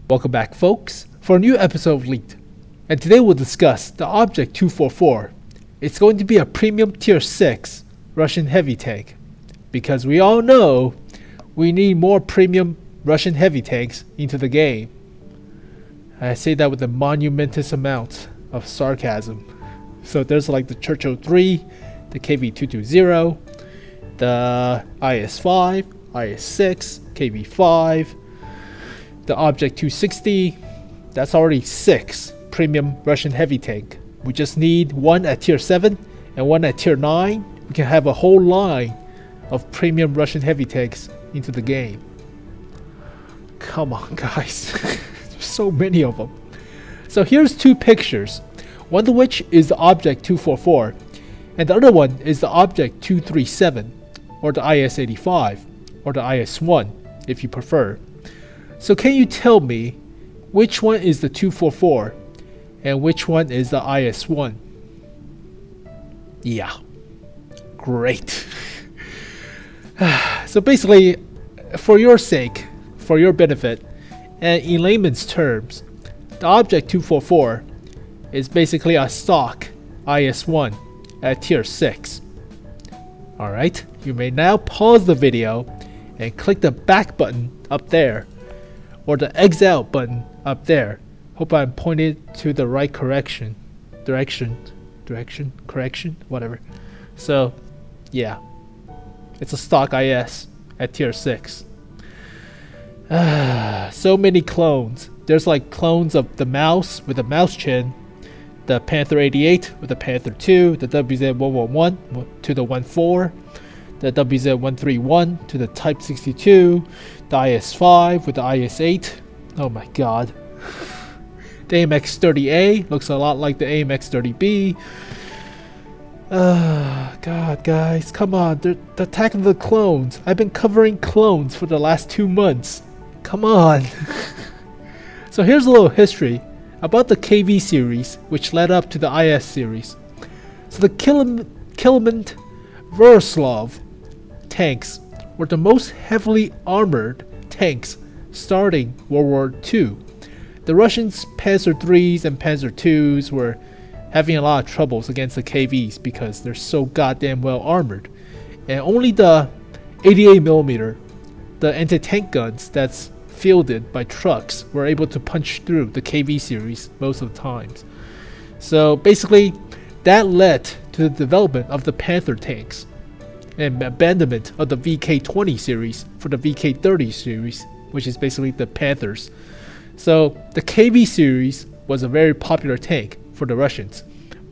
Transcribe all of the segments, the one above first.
Welcome back, folks, for a new episode of Leaked. And today we'll discuss the Objekt 244. It's going to be a premium tier 6 Russian heavy tank, because we all know we need more premium Russian heavy tanks into the game. I say that with a monumentous amount of sarcasm. So there's like the Churchill 3, the KV-220, the IS-5, IS-6, KV-5, the Objekt 260. That's already 6 premium Russian heavy tank. We just need one at tier 7 and one at tier 9. We can have a whole line of premium Russian heavy tanks into the game. Come on, guys. There's so many of them. So here's two pictures, one of which is the Objekt 244 and the other one is the Objekt 237, or the IS-85, or the IS-1 if you prefer. So can you tell me which one is the 244 and which one is the IS-1? Yeah, great. So basically, for your sake, for your benefit, and in layman's terms, the Objekt 244 is basically a stock IS-1 at tier 6. Alright, you may now pause the video and click the back button up there, or the X out button up there. Hope I'm pointed to the right direction, whatever. So yeah, it's a stock IS at tier 6. So many clones. There's like clones of the mouse with the mouse chin, the Panther 88 with the Panther 2, the WZ-111 to the 14, the WZ-131 to the Type 62, the IS-5 with the IS-8. Oh my god. The AMX-30A looks a lot like the AMX-30B. God, guys, come on. The attack of the clones. I've been covering clones for the last 2 months. Come on. So here's a little history about the KV series, which led up to the IS series. So the Kilimant Veroslav tanks were the most heavily armored tanks starting World War II. The Russians' Panzer IIIs and Panzer IIs were having a lot of troubles against the KVs because they're so goddamn well armored. And only the 88mm, the anti-tank guns that's fielded by trucks, were able to punch through the KV series most of the times. So basically, that led to the development of the Panther tanks and abandonment of the VK-20 series for the VK-30 series, which is basically the Panthers. So the KV series was a very popular tank for the Russians,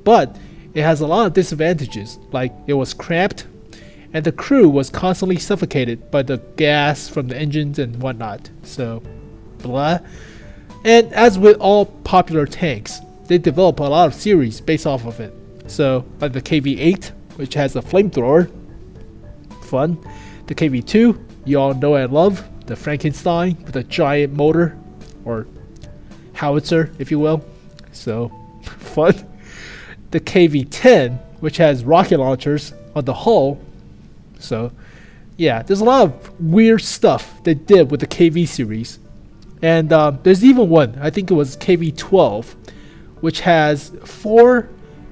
but it has a lot of disadvantages, like it was cramped and the crew was constantly suffocated by the gas from the engines and whatnot. So blah. And as with all popular tanks, they develop a lot of series based off of it. So like the KV-8, which has a flamethrower, fun. The KV-2, you all know and love, the Frankenstein with a giant motor, or howitzer if you will, so fun. The KV-10, which has rocket launchers on the hull. So yeah, there's a lot of weird stuff they did with the KV series. And there's even one, I think it was KV-12, which has 4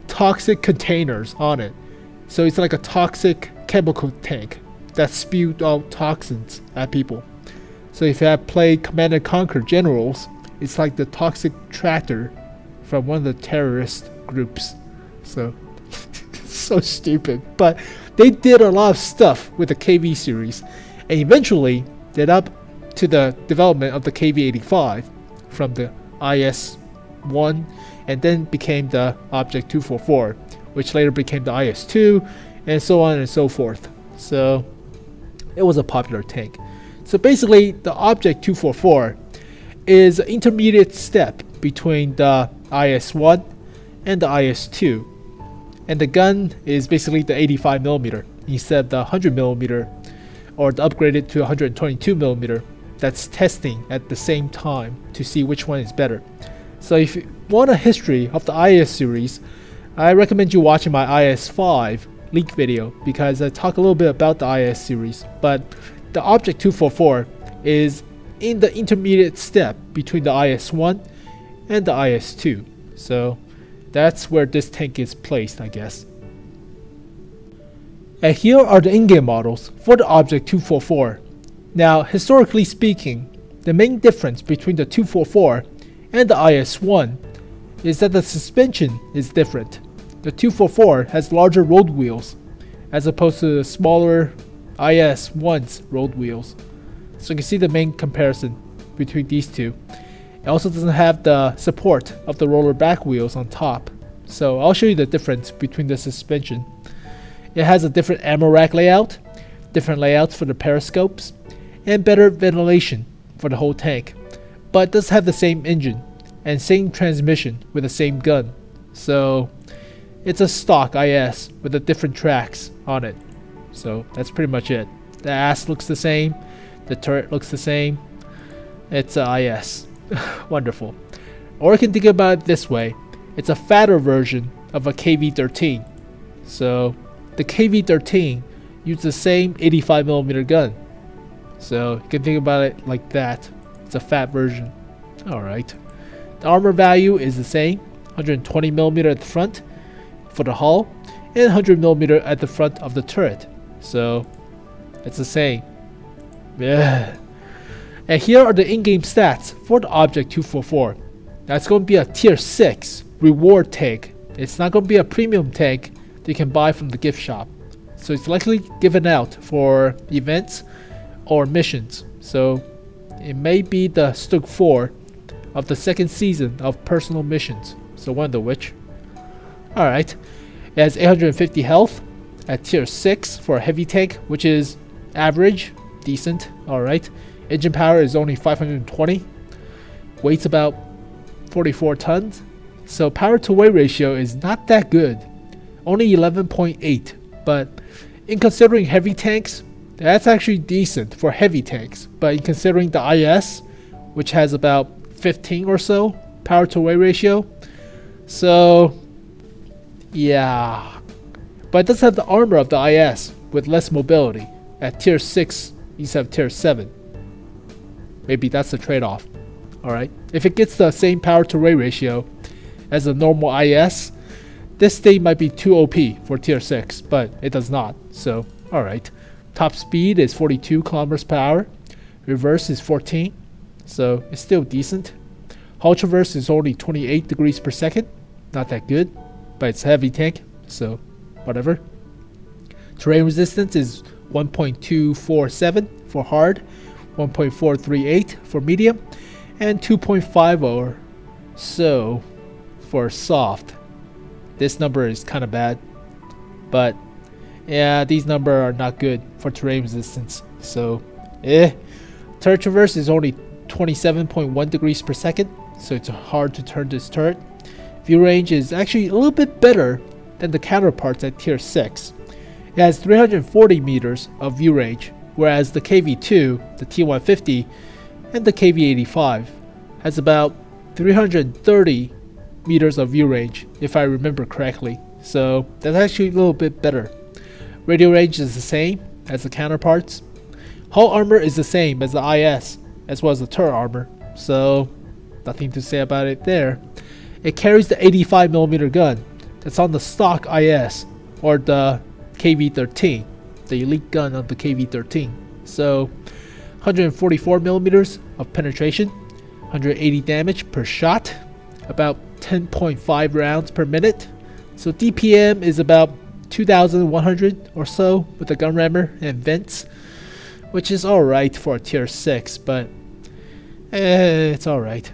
toxic containers on it. So it's like a toxic chemical tank that spewed out toxins at people. So if you have played Command & Conquer Generals, it's like the toxic tractor from one of the terrorist groups. So, so stupid. But they did a lot of stuff with the KV series, and eventually led up to the development of the KV-85 from the IS-1, and then became the Objekt 244, which later became the IS-2, and so on and so forth. So it was a popular tank. So basically, the Objekt 244 is an intermediate step between the IS-1 and the IS-2. And the gun is basically the 85mm instead of the 100mm, or the upgraded to 122mm that's testing at the same time to see which one is better. So if you want a history of the IS series, I recommend you watching my IS-5 leak video, because I talk a little bit about the IS series. But the Objekt 244 is in the intermediate step between the IS-1 and the IS-2. So that's where this tank is placed, I guess. And here are the in-game models for the Objekt 244. Now, historically speaking, the main difference between the 244 and the IS-1 is that the suspension is different. The 244 has larger road wheels as opposed to the smaller IS-1's road wheels. So you can see the main comparison between these two. It also doesn't have the support of the roller back wheels on top. So I'll show you the difference between the suspension. It has a different ammo rack layout, different layouts for the periscopes, and better ventilation for the whole tank. But it does have the same engine and same transmission with the same gun. So it's a stock IS with the different tracks on it. So that's pretty much it. The ass looks the same, the turret looks the same. It's a IS. Wonderful. Or you can think about it this way. It's a fatter version of a KV-13. So the KV-13 used the same 85mm gun. So you can think about it like that. It's a fat version. Alright. The armor value is the same. 120mm at the front for the hull and 100mm at the front of the turret. So it's the same. Yeah. And here are the in-game stats for the Objekt 244. That's going to be a tier 6 reward tank. It's not going to be a premium tank that you can buy from the gift shop. So it's likely given out for events or missions. So it may be the Stug 4 of the second season of personal missions. So one of which. Alright. It has 850 health at tier 6 for a heavy tank, which is average, decent. Alright. Engine power is only 520. Weight's about 44 tons. So power to weight ratio is not that good. Only 11.8. But in considering heavy tanks, that's actually decent for heavy tanks. But in considering the IS, which has about 15 or so power to weight ratio. So yeah. But it does have the armor of the IS with less mobility. At tier 6 instead of tier 7. Maybe that's the trade-off. Alright. If it gets the same power to weight ratio as a normal IS, this thing might be too OP for tier 6, but it does not. So, alright. Top speed is 42 kilometers per hour. Reverse is 14. So, it's still decent. Hull traverse is only 28 degrees per second. Not that good, but it's a heavy tank, so whatever. Terrain resistance is 1.247 for hard, 1.438 for medium, and 2.5 or so for soft. This number is kind of bad, but yeah, these numbers are not good for terrain resistance. So, turret traverse is only 27.1 degrees per second, so it's hard to turn this turret. View range is actually a little bit better than the counterparts at tier 6. It has 340 meters of view range, whereas the KV-2, the T-150, and the KV-85 has about 330 meters of view range, if I remember correctly. So that's actually a little bit better. Radio range is the same as the counterparts. Hull armor is the same as the IS, as well as the turret armor. So nothing to say about it there. It carries the 85mm gun that's on the stock IS, or the KV-13, the elite gun of the KV-13. So 144 millimeters of penetration, 180 damage per shot, about 10.5 rounds per minute. So DPM is about 2,100 or so with the gun rammer and vents, which is alright for a tier 6, but it's alright.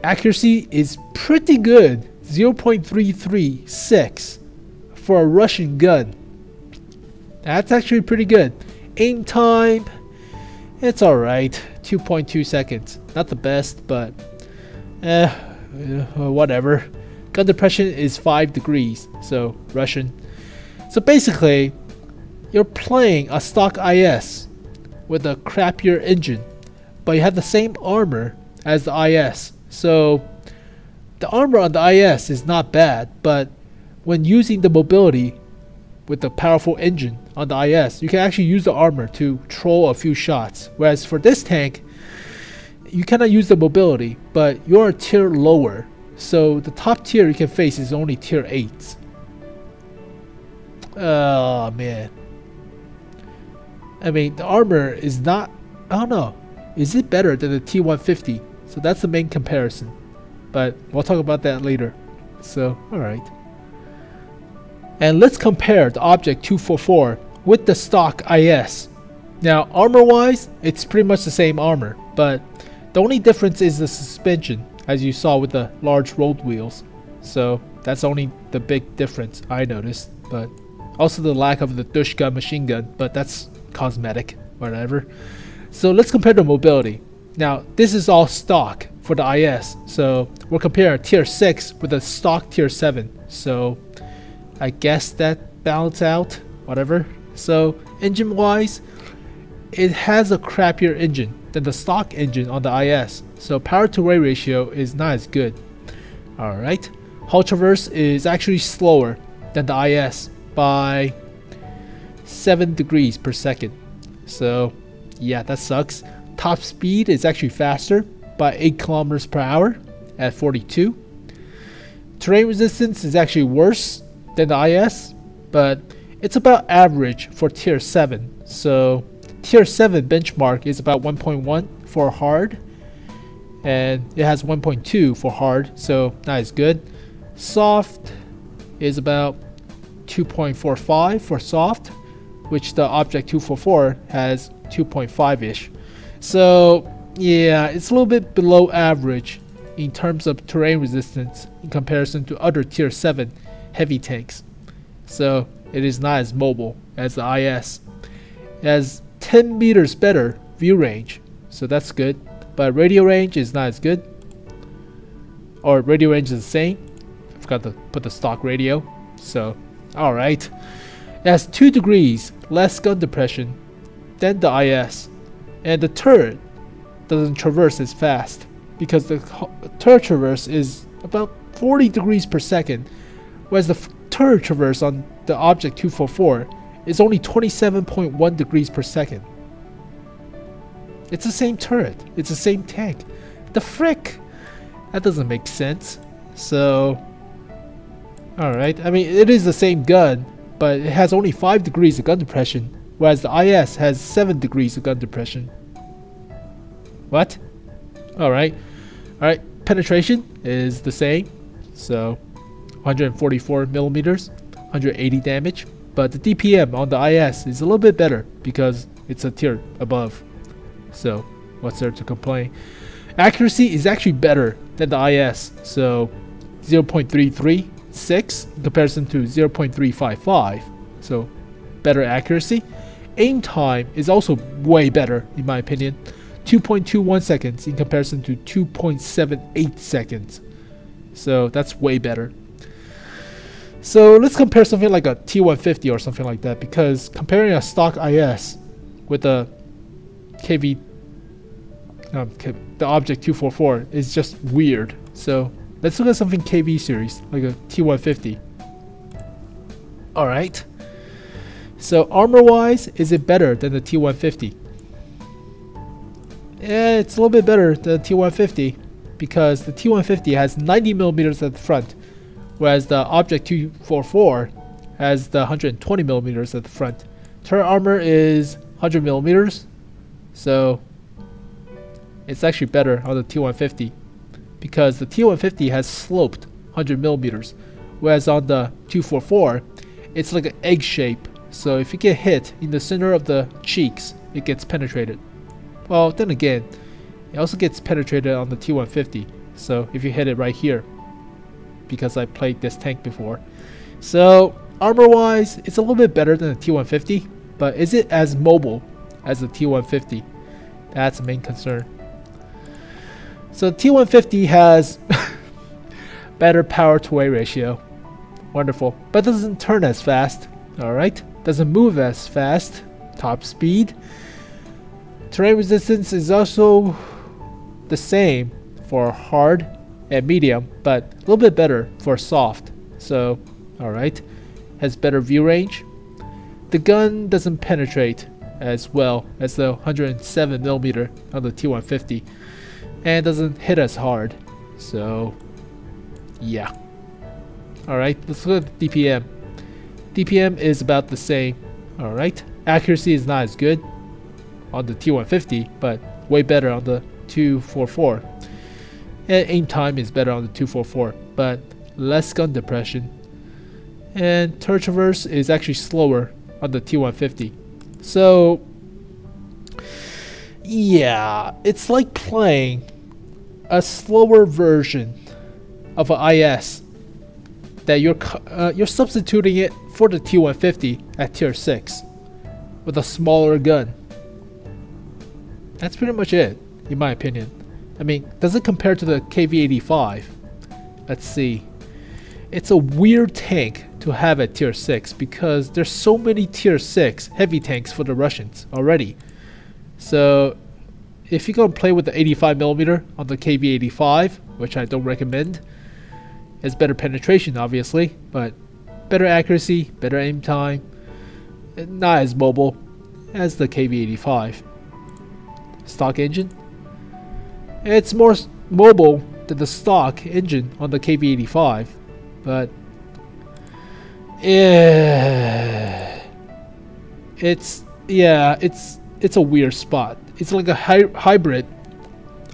Accuracy is pretty good, 0.336 for a Russian gun. That's actually pretty good. Aim time, it's alright, 2.2 seconds. Not the best, but whatever. Gun depression is 5 degrees, so Russian. So basically, you're playing a stock IS with a crappier engine, but you have the same armor as the IS. So the armor on the IS is not bad, but when using the mobility with the powerful engine on the IS, you can actually use the armor to troll a few shots. Whereas for this tank, you cannot use the mobility, but you're a tier lower. So the top tier you can face is only tier 8. Oh man. I mean, the armor is not, I don't know. Is it better than the T150? So that's the main comparison. But we'll talk about that later. So, alright. And let's compare the Objekt 244 with the stock IS. Now, armor-wise, it's pretty much the same armor, but the only difference is the suspension, as you saw with the large road wheels. So that's only the big difference I noticed, but also the lack of the Dushka machine gun, but that's cosmetic, whatever. So let's compare the mobility. Now, this is all stock for the IS, so we'll compare tier 6 with a stock tier 7. So I guess that balances out, whatever. So engine-wise, it has a crappier engine than the stock engine on the IS, so power to weight ratio is not as good. Alright, hull traverse is actually slower than the IS by 7 degrees per second. So yeah, that sucks. Top speed is actually faster by 8 kilometers per hour at 42. Terrain resistance is actually worse than the IS, but it's about average for tier 7. So tier 7 benchmark is about 1.1 for hard, and it has 1.2 for hard, so not as good. Soft is about 2.45 for soft, which the Objekt 244 has 2.5-ish. So yeah, it's a little bit below average in terms of terrain resistance in comparison to other tier 7 heavy tanks. So it is not as mobile as the IS. It has 10 meters better view range, so that's good, but radio range is not as good, or radio range is the same. I forgot to put the stock radio. So alright, it has 2 degrees less gun depression than the IS, and the turret doesn't traverse as fast because the turret traverse is about 40 degrees per second, whereas the turret traverse on the Objekt 244 is only 27.1 degrees per second. It's the same turret, it's the same tank. The frick? That doesn't make sense. So alright, I mean, it is the same gun, but it has only 5 degrees of gun depression, whereas the IS has 7 degrees of gun depression. What? Alright. Alright, penetration is the same. So 144 millimeters, 180 damage. But the DPM on the IS is a little bit better because it's a tier above. So what's there to complain? Accuracy is actually better than the IS. So 0.336 in comparison to 0.355. So better accuracy. Aim time is also way better in my opinion. 2.21 seconds in comparison to 2.78 seconds. So that's way better. So let's compare something like a T150 or something like that, because comparing a stock IS with a the Objekt 244 is just weird. So let's look at something KV series like a T150. Alright. So armor wise, is it better than the T150? Yeah, it's a little bit better than the T150 because the T150 has 90 millimeters at the front, whereas the Objekt 244 has the 120 millimeters at the front. Turret armor is 100 millimeters, so it's actually better on the T150 because the T150 has sloped 100 millimeters, whereas on the 244 it's like an egg shape. So if you get hit in the center of the cheeks, it gets penetrated. Well, then again, it also gets penetrated on the T150. So if you hit it right here, because I played this tank before. So armor wise, it's a little bit better than the T150, but is it as mobile as the T150? That's the main concern. So the T150 has better power to weight ratio. Wonderful. But doesn't turn as fast. Alright. Doesn't move as fast. Top speed. Terrain resistance is also the same for hard and medium, but a little bit better for soft. So, alright. Has better view range. The gun doesn't penetrate as well as the 107mm on the T150. and doesn't hit as hard. So yeah. Alright, let's look at the DPM. DPM is about the same. Alright, accuracy is not as good on the T150, but way better on the 244. And aim time is better on the 244, but less gun depression. And turret traverse is actually slower on the T150. So yeah, it's like playing a slower version of an IS that you're substituting it for the T150 at tier 6 with a smaller gun. That's pretty much it, in my opinion. I mean, does it compare to the KV-85? Let's see. It's a weird tank to have at tier 6 because there's so many tier 6 heavy tanks for the Russians already. So if you're gonna play with the 85mm on the KV-85, which I don't recommend, it's better penetration obviously, but better accuracy, better aim time, and not as mobile as the KV-85. Stock engine. It's more mobile than the stock engine on the KV-85, but it's a weird spot. It's like a hybrid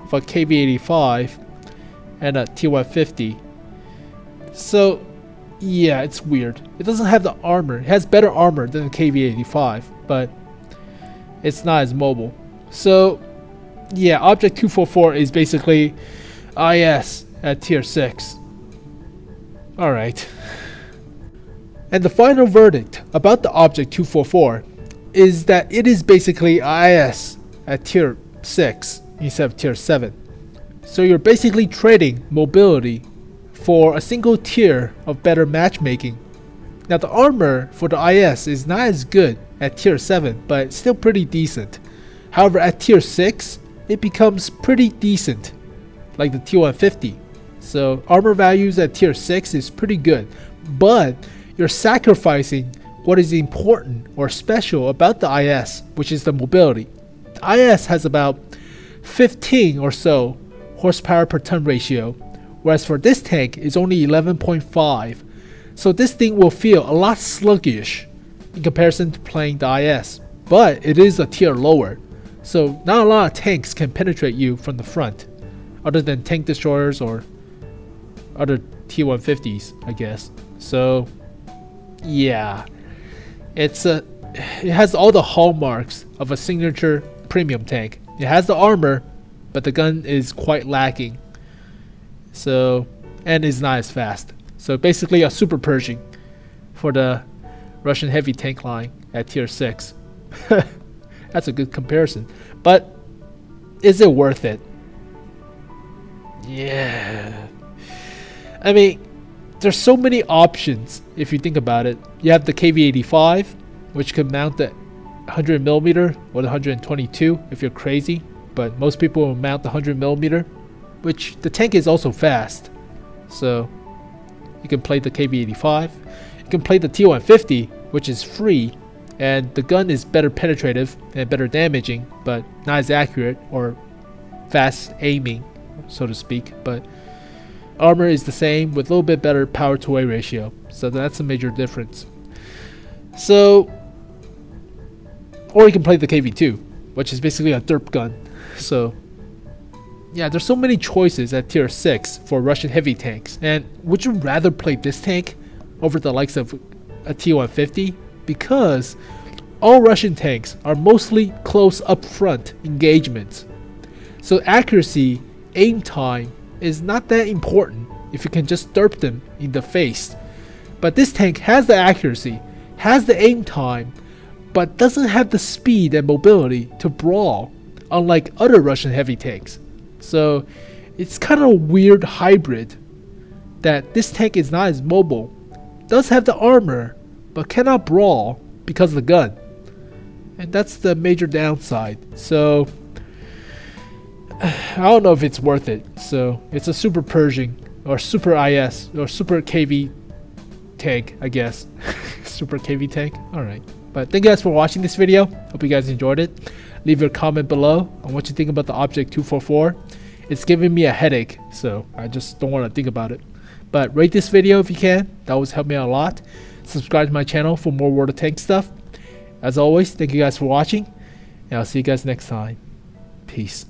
of a KV-85 and a T150. So yeah, it's weird. It doesn't have the armor. It has better armor than the KV-85, but it's not as mobile. So yeah, Objekt 244 is basically IS at tier 6. Alright. And the final verdict about the Objekt 244 is that it is basically IS at tier 6 instead of tier 7. So you're basically trading mobility for a single tier of better matchmaking. Now the armor for the IS is not as good at tier 7, but still pretty decent. However, at tier 6, it becomes pretty decent, like the T150. So armor values at tier 6 is pretty good, but you're sacrificing what is important or special about the IS, which is the mobility. The IS has about 15 or so horsepower per ton ratio, whereas for this tank it's only 11.5. So this thing will feel a lot sluggish in comparison to playing the IS, but it is a tier lower. So not a lot of tanks can penetrate you from the front, other than tank destroyers or other T150s, I guess. So yeah, it has all the hallmarks of a signature premium tank. It has the armor, but the gun is quite lacking. So, and is not as fast. So basically a super Pershing for the Russian heavy tank line at tier 6. That's a good comparison. But is it worth it? Yeah. I mean, there's so many options if you think about it. You have the KV-85, which can mount the 100mm or the 122 if you're crazy. But most people will mount the 100mm, which the tank is also fast. So you can play the KV-85. You can play the T150, which is free. And the gun is better penetrative and better damaging, but not as accurate or fast aiming, so to speak. But armor is the same with a little bit better power to weight ratio. So that's a major difference. So, or you can play the KV-2, which is basically a derp gun. So yeah, there's so many choices at tier 6 for Russian heavy tanks. And would you rather play this tank over the likes of a T150? Because all Russian tanks are mostly close up front engagements. So accuracy, aim time is not that important if you can just derp them in the face. But this tank has the accuracy, has the aim time, but doesn't have the speed and mobility to brawl, unlike other Russian heavy tanks. So it's kind of a weird hybrid that this tank is not as mobile, does have the armor, but cannot brawl because of the gun. And that's the major downside. So I don't know if it's worth it. So it's a super Pershing or super IS or super KV tank, I guess. Super KV tank. Alright. But thank you guys for watching this video. Hope you guys enjoyed it. Leave your comment below on what you think about the Objekt 244. it's giving me a headache, so I just don't want to think about it. But rate this video if you can. That always help me out a lot. Subscribe to my channel for more water tank stuff. As always, thank you guys for watching, and I'll see you guys next time. Peace.